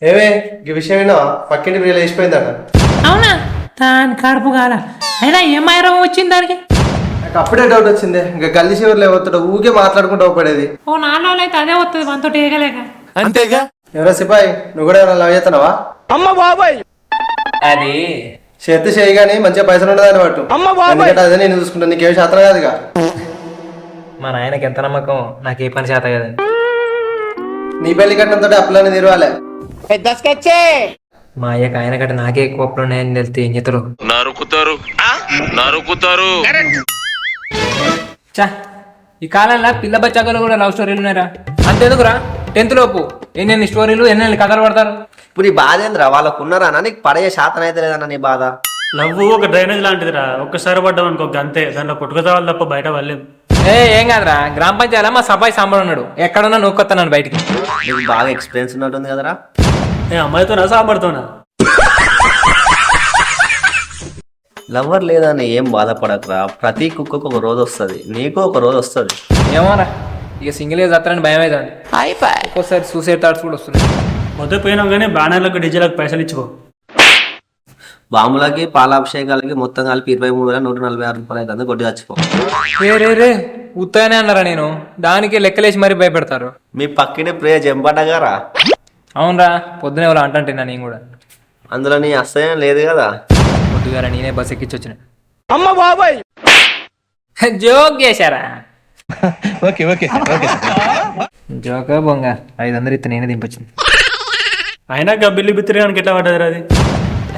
ఏమే ఈ విషయం పక్కింటి ప్రియ లేచిపోయిందట. అవునా? దాని కడుపు కాల అయినా ఏమై రోగం వచ్చింది దానికి? నాకు అప్పుడే డౌట్ వచ్చింది. ఇంకా గల్లీ చివరిలో ఏమవుతాడు ఊకే మాట్లాడుకుంటూ పడేది. ఓ 4 రోజులు అయితే అదే వస్తుంది మనతో ఏగలేక. అంతేగా. ఎవరో సిపాయి నువ్వు కూడా ఎవరైనా లవ్ చేస్తున్నావా? అమ్మ బాబాయ్ అది చేతి చేయి కానీ మంచిగా పైసలు ఉండదని పట్టు. ఎందుకంటే అదే నేను చూసుకుంటాను, నీకేం శాతం కాదుగా. మా నాయనకి ఎంత నమ్మకం నాకు ఏ పని చేత కదండి. నీ పెళ్లి కట్టడంతో అప్పులన్నీ తీరవాలి. మా అయ్యకి ఆయన కంటే నాకే ఎక్కువ అప్పులు ఉన్నాయని తెలిస్తే ఏం చేస్తారు? నరుకుతారు. చా ఈ కాలంలో పిల్ల బచ్చాకలు కూడా లవ్ స్టోరీలు ఉన్నారా? అంతేందుకురా 10th లోపు ఎన్ని స్టోరీలు ఎన్ని కథలు పడతారు. ఇప్పుడు ఈ బాధ ఏందిరా? వాళ్ళకు ఉన్నారా నీకు పడే శాతం అయితే లేదన్న నీ బాధ. లవ్ ఒక డ్రైనేజ్ లాంటిదిరా, ఒక్కసారి పడ్డాం అనుకో అంతే, దాంట్లో కొట్టుకుతావాలి తప్ప బయట వాళ్ళేం. ఏం కాదురా, గ్రామ పంచాయతీ మా సఫాయి సాంబడు ఉన్నాడు, ఎక్కడున్నా నూకొస్తాను బయటికి. నీకు బాగా ఎక్స్పీరియన్స్ ఉన్నట్టుంది కదరా. అమ్మాయితోనా సాంబడుతోనా? లవ్వర్ లేదని ఏం బాధపడకరా, ప్రతి కుక్కకు ఒక రోజు వస్తుంది, నీకు ఒక రోజు వస్తుంది. ఏమోరా ఇక సింగిల్గా చస్తారని భయం అవుతుంది. ఒక్కోసారి సూసైడ్ థాట్స్ కూడా వస్తున్నాయి. మొదటి పోయినాం కానీ బాణాలకు డీజేలకు పైసలు ఇచ్చుకో. బాంబులకి పాలాభిషేకాలకి మొత్తం కలిపి 23,146 రూపాయలు అవుతుంది. కొట్టి చచ్చిపో. రే ఉత్తగానే అన్నారా? నేను దానికి లెక్కలేసి మరీ భయపెడతారు. మీ పక్కిని ప్రియ జంపటగారా? అవునరా, పొద్దునే వాళ్ళు అంటుంటున్నా నేను కూడా. అందులో నీ అసహ్యం లేదు కదా. పొద్దుగాల నేనే బస్ ఎక్కించి వచ్చిన. అమ్మ బాబాయ్ జోక్ చేశారా? జోక బొంగ 500 ఇస్తే నేనే దింపొచ్చింది. అయినా బిల్లు బిత్తిరిగానికి ఎట్లా పడ్డదిరా అది?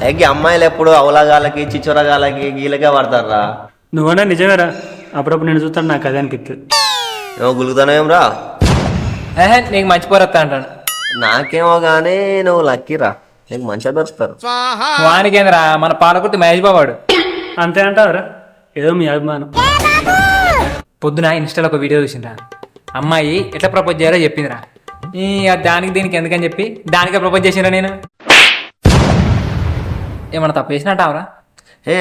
ఎగ్గి అమ్మాయిలు ఎప్పుడు అవలగాలకి చిచ్చొరగాలకి గీలకే పడతారా? నువ్వన్నా నిజమేరా, అప్పుడప్పుడు నేను చూస్తాను నాకు అదే అనిపిస్తుంది. ఏమో గులుగుతానేం రా. నీకు మంచి పోరత్తా అంటాను. నాకేమో గానీ నువ్వు లక్కీరా, నీకు మంచిగా దొరుకుతారు. వానికేంద్రా, మన పాలకుర్తి మహేష్ బాబాడు. అంతే అంటావరా? ఏదో మీ అభిమానం. పొద్దున ఇన్స్టాలో ఒక వీడియో చూసిండ్రా, అమ్మాయి ఎట్లా ప్రపోజ్ చేయాలో చెప్పిందిరా. దానికి దీనికి ఎందుకని చెప్పి దానికే ప్రపోజ్ చేసిండ్రా. నేను ఏమన్నా తప్పు చేసినట్టావరా?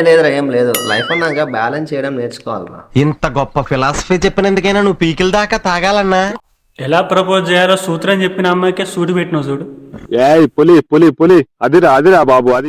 లేదురా, ఏం లేదు. లైఫ్ అన్నాక బ్యాలెన్స్ చేయడం నేర్చుకోవాలరా. ఇంత గొప్ప ఫిలాసఫీ చెప్పినందుకైనా నువ్వు పీకిల దాకా తాగాలన్నా. ఎలా ప్రపోజ్ చేయాలో సూత్రం చెప్పిన అమ్మాయికే సూటి పెట్టినావు చూడు. పులి పులి పులి అదిరా బాబు అది.